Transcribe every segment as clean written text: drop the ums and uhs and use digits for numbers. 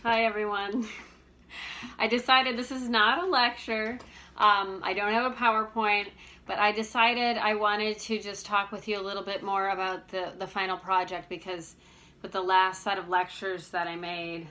Hi everyone. I decided this is not a lecture. I don't have a PowerPoint, but I decided I wanted to just talk with you a little bit more about the final project, because with the last set of lectures that I made,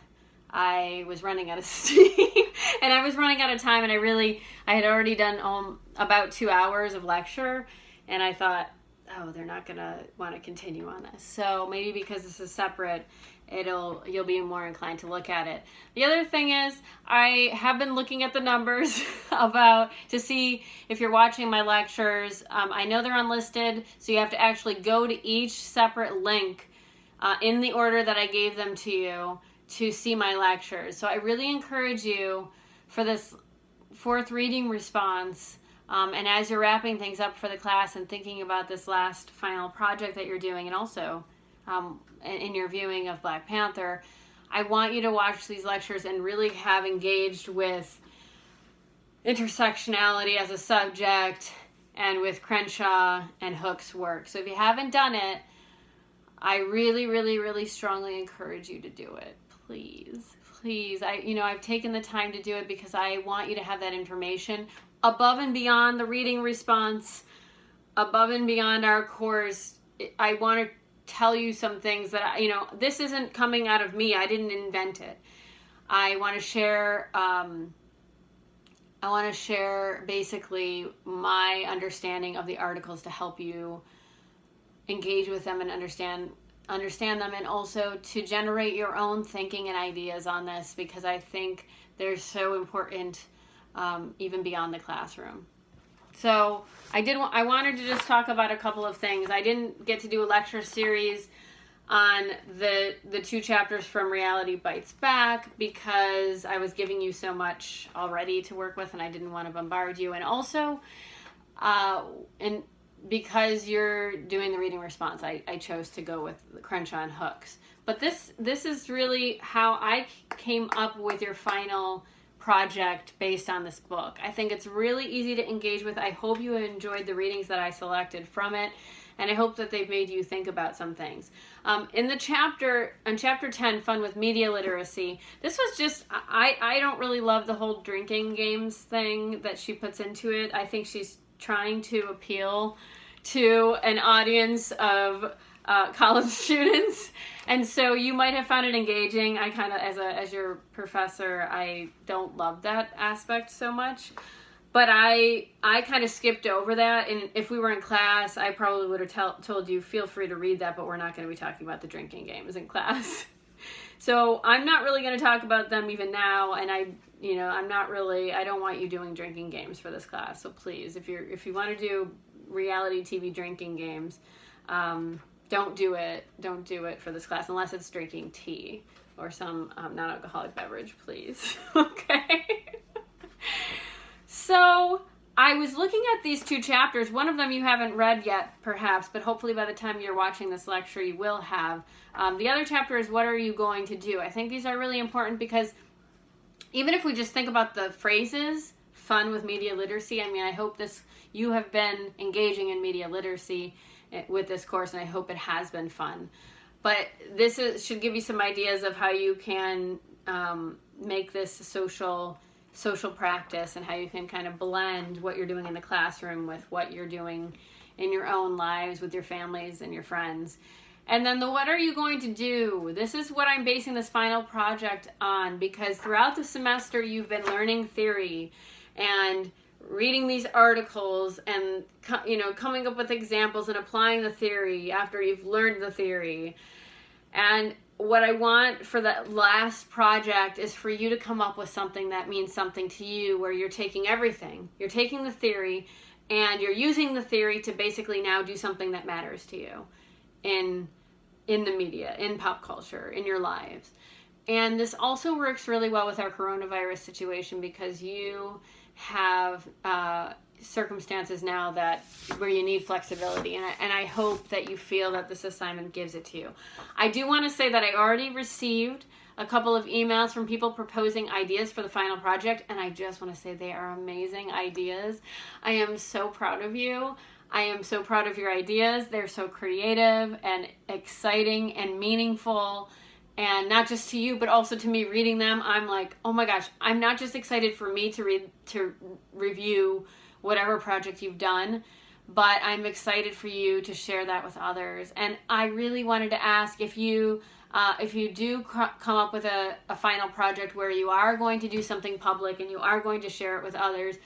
I was running out of steam and I was running out of time, and I had already done about 2 hours of lecture, and I thought, oh, they're not gonna want to continue on this. So maybe because this is separate, you'll be more inclined to look at it. The other thing is, I have been looking at the numbers to see if you're watching my lectures. I know they're unlisted, so you have to actually go to each separate link in the order that I gave them to you to see my lectures. So I really encourage you for this fourth reading response, and as you're wrapping things up for the class and thinking about this last final project that you're doing, and also in your viewing of Black Panther, I want you to watch these lectures and really have engaged with intersectionality as a subject and with Crenshaw and Hook's work. So if you haven't done it, I really, really, really strongly encourage you to do it. Please. I've taken the time to do it because I want you to have that information above and beyond the reading response, above and beyond our course. I want to tell you some things that, this isn't coming out of me. I didn't invent it. I want to share basically my understanding of the articles to help you engage with them and understand them, and also to generate your own thinking and ideas on this, because I think they're so important even beyond the classroom. So I wanted to just talk about a couple of things. I didn't get to do a lecture series on the 2 chapters from Reality Bites Back because I was giving you so much already to work with and I didn't want to bombard you. And also, because you're doing the reading response, I chose to go with the Crenshaw and Hooks. But this is really how I came up with your final project based on this book. I think it's really easy to engage with. I hope you enjoyed the readings that I selected from it, and I hope that they've made you think about some things. In chapter 10, Fun with Media Literacy, this was just, I don't really love the whole drinking games thing that she puts into it. I think she's trying to appeal to an audience of college students, and so you might have found it engaging. I kind of, as your professor, I don't love that aspect so much, but I kind of skipped over that, and if we were in class, I probably would have told you, feel free to read that, but we're not going to be talking about the drinking games in class. So I'm not really going to talk about them even now, and I don't want you doing drinking games for this class. So please, if you want to do reality TV drinking games, don't do it for this class unless it's drinking tea or some non-alcoholic beverage, please. Okay. So I was looking at these 2 chapters. One of them you haven't read yet, perhaps, but hopefully by the time you're watching this lecture, you will have. The other chapter is What Are You Going to Do? I think these are really important because even if we just think about the phrases, fun with media literacy, I hope you have been engaging in media literacy with this course, and I hope it has been fun. But this should give you some ideas of how you can make this a social practice, and how you can kind of blend what you're doing in the classroom with what you're doing in your own lives with your families and your friends. And then what are you going to do? This is what I'm basing this final project on, because throughout the semester you've been learning theory and reading these articles and coming up with examples and applying the theory after you've learned the theory. And what I want for the last project is for you to come up with something that means something to you, where you're taking everything. You're taking the theory and you're using the theory to basically now do something that matters to you in the media, in pop culture, in your lives. And this also works really well with our coronavirus situation, because you have circumstances now where you need flexibility, and I hope that you feel that this assignment gives it to you. I do want to say that I already received a couple of emails from people proposing ideas for the final project, and I just want to say they are amazing ideas. I am so proud of you. I am so proud of your ideas. They're so creative and exciting and meaningful, And not just to you, but also to me reading them, I'm like, oh my gosh, I'm not just excited for me to review whatever project you've done, but I'm excited for you to share that with others. And I really wanted to ask if you do come up with a final project where you are going to do something public and you are going to share it with others,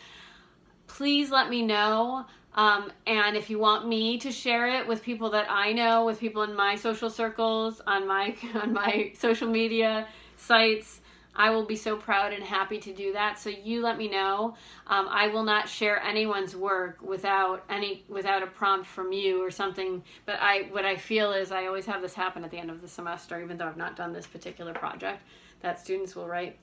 please let me know. And if you want me to share it with people that I know, with people in my social circles, on my social media sites, I will be so proud and happy to do that. So you let me know. I will not share anyone's work without a prompt from you or something. But what I feel is I always have this happen at the end of the semester, even though I've not done this particular project, that students will write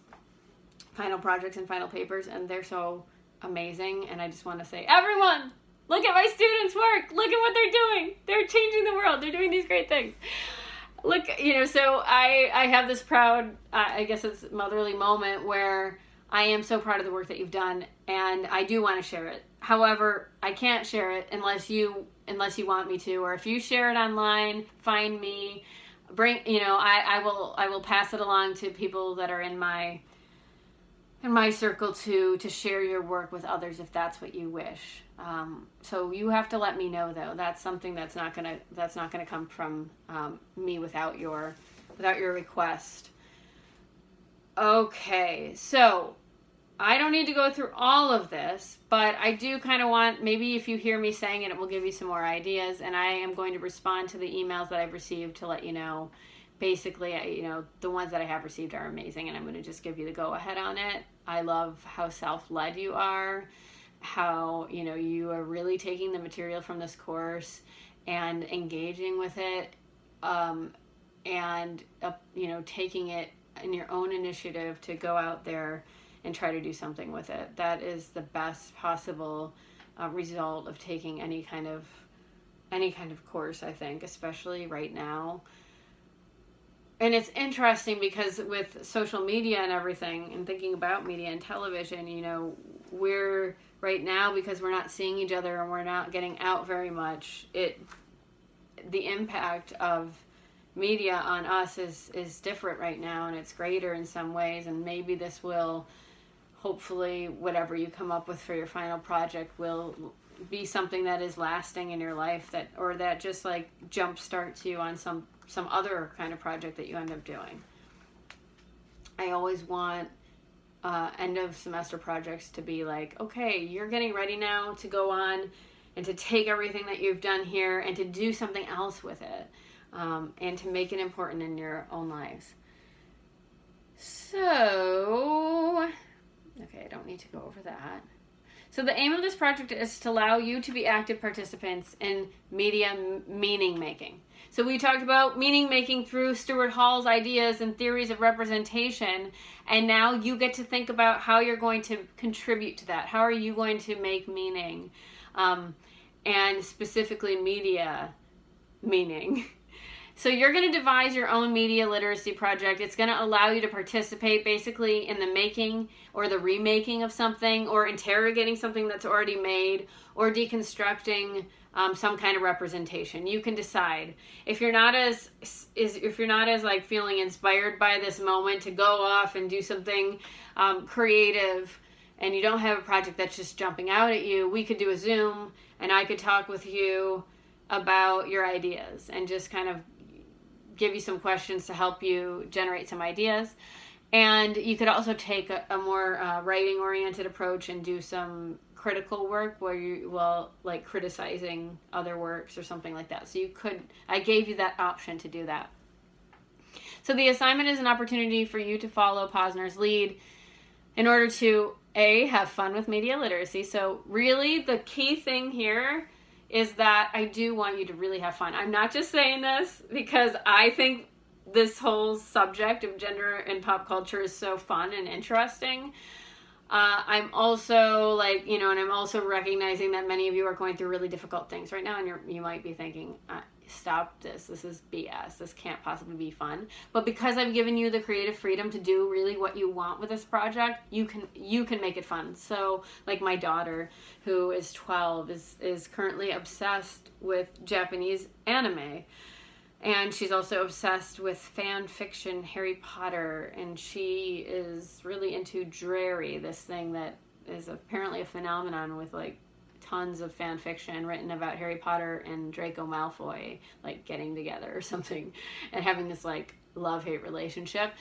final projects and final papers, and they're so amazing. And I just want to say, everyone, look at my students' work. Look at what they're doing. They're changing the world. They're doing these great things. Look, so I have this proud, I guess it's motherly moment where I am so proud of the work that you've done, and I do want to share it. However, I can't share it unless you want me to, or if you share it online, find me, I will pass it along to people that are in my circle to share your work with others if that's what you wish. So you have to let me know, though. That's something that's not gonna come from me without your request. Okay, so I don't need to go through all of this, but I do kind of want, maybe if you hear me saying it, it will give you some more ideas, and I am going to respond to the emails that I've received to let you know. Basically, the ones that I have received are amazing, and I'm going to just give you the go-ahead on it. I love how self-led you are, how, you are really taking the material from this course and engaging with it, and taking it in your own initiative to go out there and try to do something with it. That is the best possible result of taking any kind of course, I think, especially right now. And it's interesting because with social media and everything, and thinking about media and television, we're right now, because we're not seeing each other and we're not getting out very much, the impact of media on us is different right now, and it's greater in some ways. And maybe this will, hopefully, whatever you come up with for your final project will be something that is lasting in your life, that just like jump starts you on some other kind of project that you end up doing. I always want end of semester projects to be like, okay, you're getting ready now to go on and to take everything that you've done here and to do something else with it, and to make it important in your own lives. So, okay, I don't need to go over that. So the aim of this project is to allow you to be active participants in media meaning making. So we talked about meaning making through Stuart Hall's ideas and theories of representation, and now you get to think about how you're going to contribute to that. How are you going to make meaning, and specifically media meaning? So you're going to devise your own media literacy project. It's going to allow you to participate basically in the making or the remaking of something, or interrogating something that's already made, or deconstructing some kind of representation. You can decide. If you're not as like feeling inspired by this moment to go off and do something creative, and you don't have a project that's just jumping out at you, we could do a Zoom and I could talk with you about your ideas and just kind of give you some questions to help you generate some ideas. And you could also take a more writing-oriented approach and do some critical work where you will, like, criticizing other works or something like that. So I gave you that option to do that. So the assignment is an opportunity for you to follow Posner's lead in order to, have fun with media literacy. So really the key thing here is that I do want you to really have fun. I'm not just saying this because I think this whole subject of gender and pop culture is so fun and interesting. I'm also and I'm also recognizing that many of you are going through really difficult things right now, and you might be thinking, stop this. This is BS. This can't possibly be fun. But because I've given you the creative freedom to do really what you want with this project, you can make it fun. So, like my daughter, who is 12, is currently obsessed with Japanese anime. And she's also obsessed with fan fiction Harry Potter, and she is really into Drarry, this thing that is apparently a phenomenon with like tons of fan fiction written about Harry Potter and Draco Malfoy like getting together or something and having this like love-hate relationship.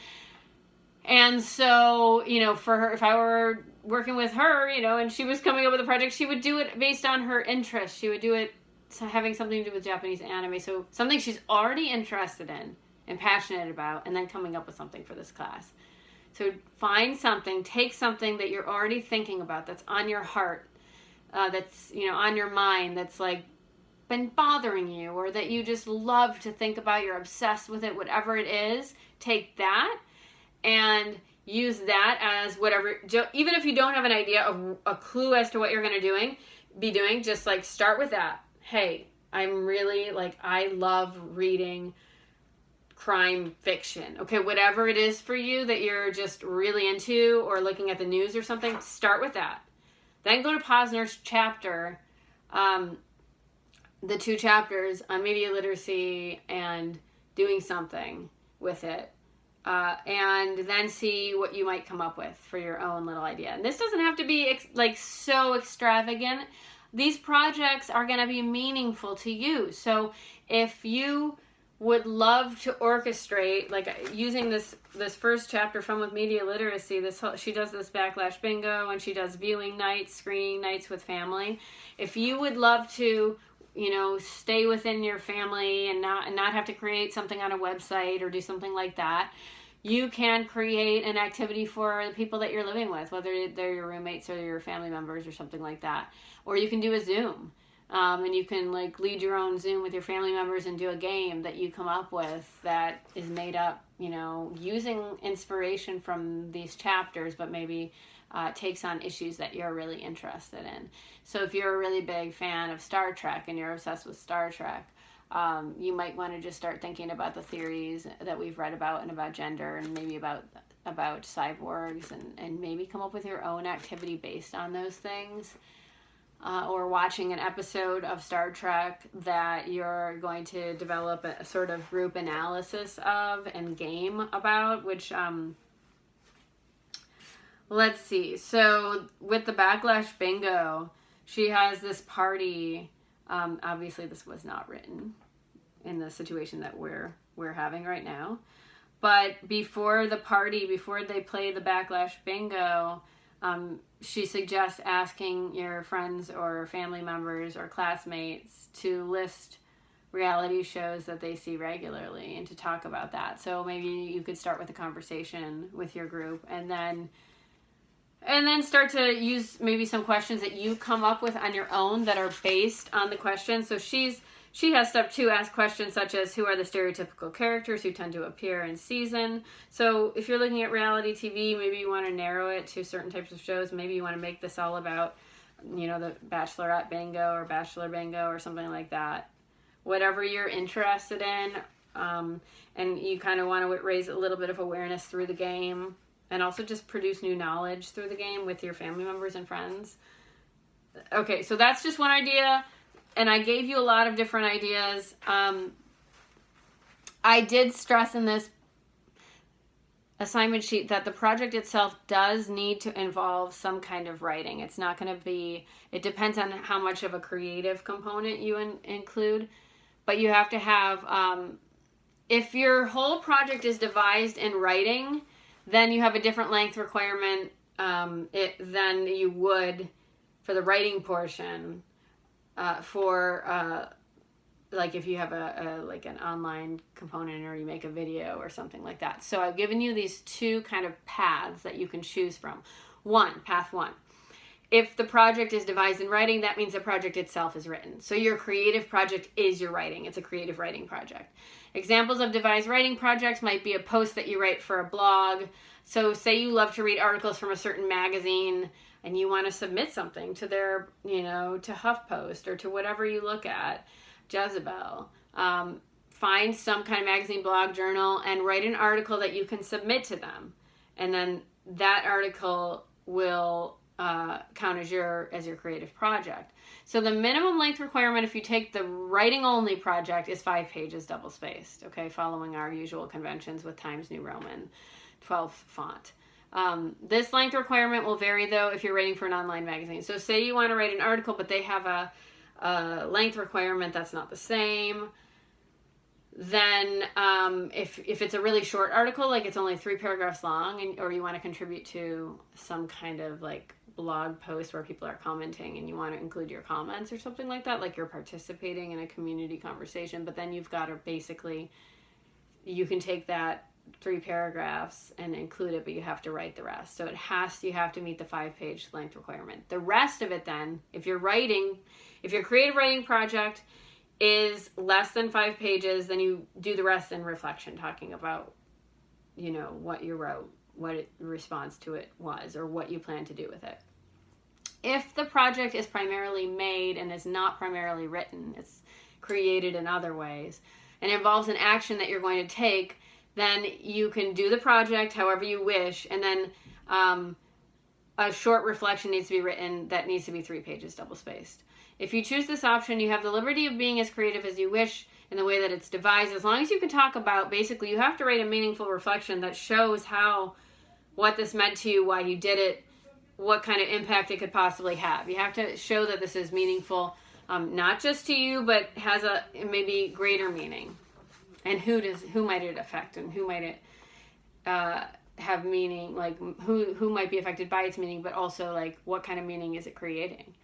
And so, you know, for her, if I were working with her, you know, and she was coming up with a project, she would do it based on her interest. She would do it having something to do with Japanese anime. So something she's already interested in and passionate about, and then coming up with something for this class. So find something, take something that you're already thinking about, that's on your heart, that's, you know, on your mind, that's like been bothering you, or that you just love to think about, you're obsessed with it, whatever it is. Take that and use that as whatever, even if you don't have an idea, a clue as to what you're going to be doing, just like start with that. Hey, I'm really like, I love reading crime fiction. Okay, whatever it is for you that you're just really into, or looking at the news or something, start with that. Then go to Posner's chapter, the 2 chapters on media literacy and doing something with it. And then see what you might come up with for your own little idea. And this doesn't have to be like so extravagant. These projects are going to be meaningful to you. So if you would love to orchestrate, like using this first chapter from with media literacy, she does this backlash bingo, and she does viewing nights, screening nights with family. If you would love to, you know, stay within your family and not have to create something on a website or do something like that, you can create an activity for the people that you're living with, whether they're your roommates or your family members or something like that. Or you can do a Zoom, and you can like lead your own Zoom with your family members and do a game that you come up with that is made up, you know, using inspiration from these chapters, but maybe takes on issues that you're really interested in. So if you're a really big fan of Star Trek and you're obsessed with Star Trek, you might want to just start thinking about the theories that we've read about, and about gender, and maybe about cyborgs, and maybe come up with your own activity based on those things. Or watching an episode of Star Trek that you're going to develop a sort of group analysis of and game about, which, let's see. So with the Backlash Bingo, she has this party. Obviously this was not written in the situation that we're having right now. But before the party, before they play the Backlash Bingo, she suggests asking your friends or family members or classmates to list reality shows that they see regularly and to talk about that. So maybe you could start with a conversation with your group, and then start to use maybe some questions that you come up with on your own that are based on the question. So she has stuff to ask questions such as, who are the stereotypical characters who tend to appear in season? So if you're looking at reality TV, maybe you want to narrow it to certain types of shows. Maybe you want to make this all about, you know, the Bachelorette Bingo or Bachelor Bingo or something like that. Whatever you're interested in, and you kind of want to raise a little bit of awareness through the game, and also just produce new knowledge through the game with your family members and friends. Okay, so that's just one idea. And I gave you a lot of different ideas. I did stress in this assignment sheet that the project itself does need to involve some kind of writing. It's not going to be, it depends on how much of a creative component you include. But you have to have, if your whole project is devised in writing, then you have a different length requirement than you would for the writing portion. Like if you have like an online component, or you make a video or something like that. So I've given you these 2 kind of paths that you can choose from. Path 1. If the project is devised in writing, that means the project itself is written. So your creative project is your writing. It's a creative writing project. Examples of devised writing projects might be a post that you write for a blog. So say you love to read articles from a certain magazine, and you want to submit something to their, you know, to HuffPost or to whatever you look at, Jezebel. Find some kind of magazine, blog, journal, and write an article that you can submit to them. And then that article will count as your creative project. So the minimum length requirement if you take the writing only project is 5 pages double spaced, okay, following our usual conventions with Times New Roman 12 font. This length requirement will vary though if you're writing for an online magazine. So say you want to write an article but they have a length requirement that's not the same. Then if it's a really short article, like it's only 3 paragraphs long, or you want to contribute to some kind of like blog post where people are commenting and you want to include your comments or something like that, like you're participating in a community conversation, but then you've got to basically, you can take that 3 paragraphs and include it, but you have to write the rest. So you have to meet the 5-page length requirement. The rest of it then, if your creative writing project is less than 5 pages, then you do the rest in reflection, talking about, what you wrote, what response to it was, or what you plan to do with it. If the project is primarily made and is not primarily written, it's created in other ways, and involves an action that you're going to take, then you can do the project however you wish, and then a short reflection needs to be written that needs to be 3 pages double spaced. If you choose this option, you have the liberty of being as creative as you wish in the way that it's devised, as long as you can talk about, basically, you have to write a meaningful reflection that shows what this meant to you, why you did it, what kind of impact it could possibly have. You have to show that this is meaningful, not just to you, but has a maybe greater meaning. And who might it affect, and who might it have meaning, like who might be affected by its meaning, but also like what kind of meaning is it creating?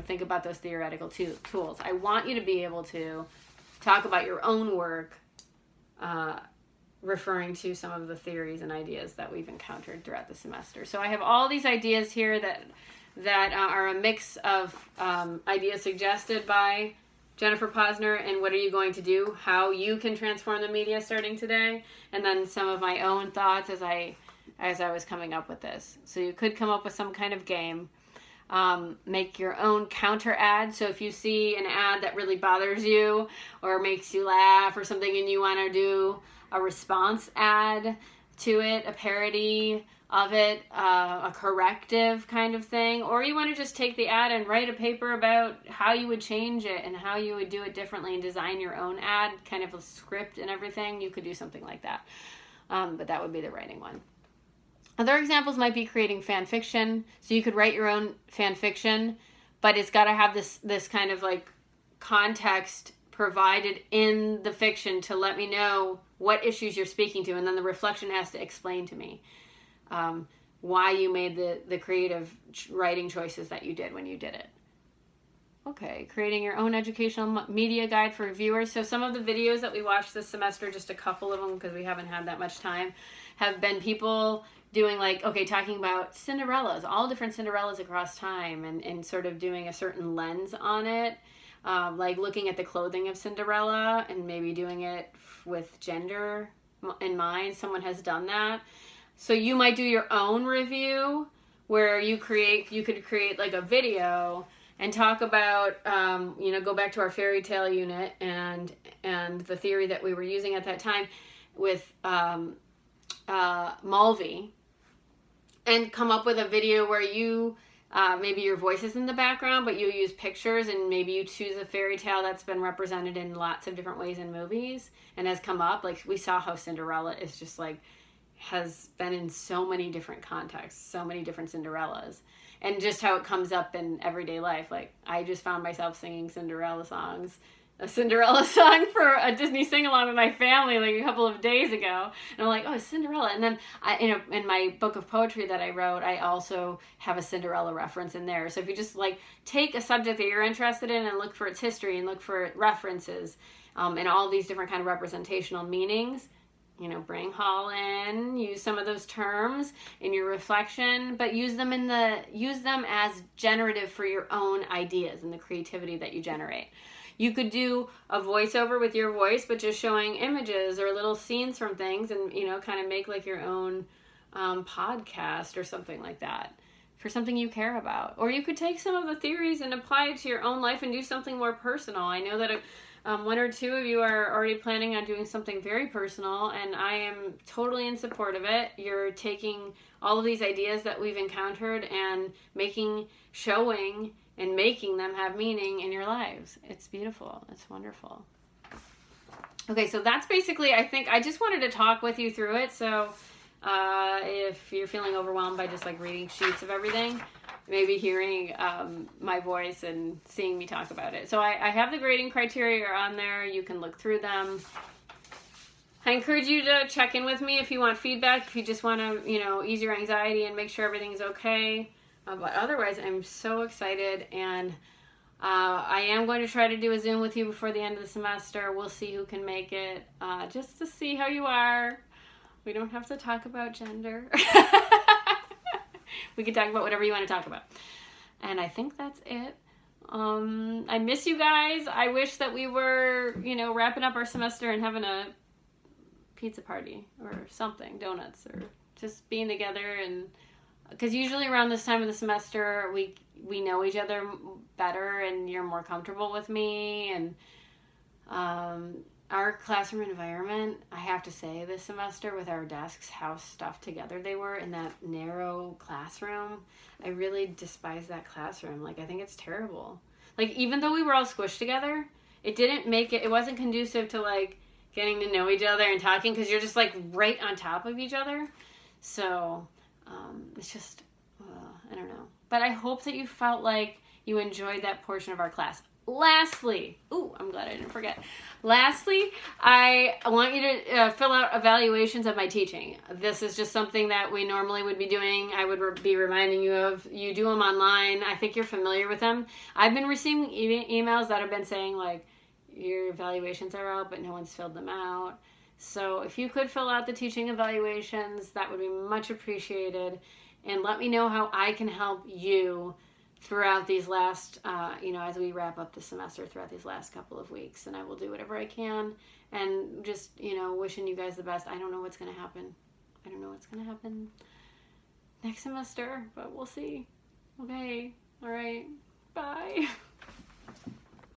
Think about those theoretical tools. I want you to be able to talk about your own work, referring to some of the theories and ideas that we've encountered throughout the semester. So I have all these ideas here that are a mix of ideas suggested by Jennifer Posner and what are you going to do, how you can transform the media starting today, and then some of my own thoughts as I was coming up with this. So you could come up with some kind of game. Make your own counter ad. So if you see an ad that really bothers you or makes you laugh or something, and you want to do a response ad to it, a parody of it, a corrective kind of thing, or you want to just take the ad and write a paper about how you would change it and how you would do it differently and design your own ad, kind of a script and everything, you could do something like that. But that would be the writing one. Other examples might be creating fan fiction. So you could write your own fan fiction, but it's got to have this kind of like context provided in the fiction to let me know what issues you're speaking to, and then the reflection has to explain to me why you made the creative writing choices that you did when you did it. Okay, creating your own educational media guide for viewers. So some of the videos that we watched this semester, just a couple of them because we haven't had that much time, have been people doing talking about Cinderellas, all different Cinderellas across time, and sort of doing a certain lens on it, like looking at the clothing of Cinderella and maybe doing it with gender in mind. Someone has done that. So you might do your own review where you could create like a video and talk about, go back to our fairy tale unit and the theory that we were using at that time with Mulvey, and come up with a video where you, maybe your voice is in the background, but you use pictures, and maybe you choose a fairy tale that's been represented in lots of different ways in movies and has come up. Like we saw how Cinderella is just like, has been in so many different contexts, so many different Cinderellas, and just how it comes up in everyday life. Like I just found myself singing a Cinderella song for a Disney sing-along with my family like a couple of days ago, and I'm like, oh, Cinderella. And then in my book of poetry that I wrote, I also have a Cinderella reference in there. So if you just like take a subject that you're interested in and look for its history and look for references and all these different kind of representational meanings, bring Hall in, use some of those terms in your reflection, but use them as generative for your own ideas and the creativity that you generate. You could do a voiceover with your voice, but just showing images or little scenes from things, and kind of make like your own podcast or something like that for something you care about. Or you could take some of the theories and apply it to your own life and do something more personal. I know that One or two of you are already planning on doing something very personal, and I am totally in support of it. You're taking all of these ideas that we've encountered and showing and making them have meaning in your lives. It's beautiful. It's wonderful. Okay, so that's basically, I think, I just wanted to talk with you through it. So if you're feeling overwhelmed by just like reading sheets of everything, maybe hearing my voice and seeing me talk about it. So I have the grading criteria on there. You can look through them. I encourage you to check in with me if you want feedback, if you just want to, ease your anxiety and make sure everything's okay. But otherwise, I'm so excited, and I am going to try to do a Zoom with you before the end of the semester. We'll see who can make it, just to see how you are. We don't have to talk about gender. We can talk about whatever you want to talk about. And I think that's it. I miss you guys. I wish that we were, wrapping up our semester and having a pizza party or something, donuts, or just being together. And because usually around this time of the semester, we know each other better and you're more comfortable with me. And our classroom environment, I have to say, this semester with our desks, how stuffed together they were in that narrow classroom, I really despise that classroom. Like, I think it's terrible. Like, even though we were all squished together, it wasn't conducive to, like, getting to know each other and talking, because you're just, like, right on top of each other. So, it's just, I don't know. But I hope that you felt like you enjoyed that portion of our class. Lastly, I'm glad I didn't forget. Lastly, I want you to fill out evaluations of my teaching. This is just something that we normally would be doing. I would be reminding you of. You do them online. I think you're familiar with them. I've been receiving emails that have been saying, like, your evaluations are out, but no one's filled them out. So if you could fill out the teaching evaluations, that would be much appreciated. And let me know how I can help you throughout these last, as we wrap up the semester, throughout these last couple of weeks. And I will do whatever I can. And just, wishing you guys the best. I don't know what's going to happen. I don't know what's going to happen next semester, but we'll see. Okay. All right.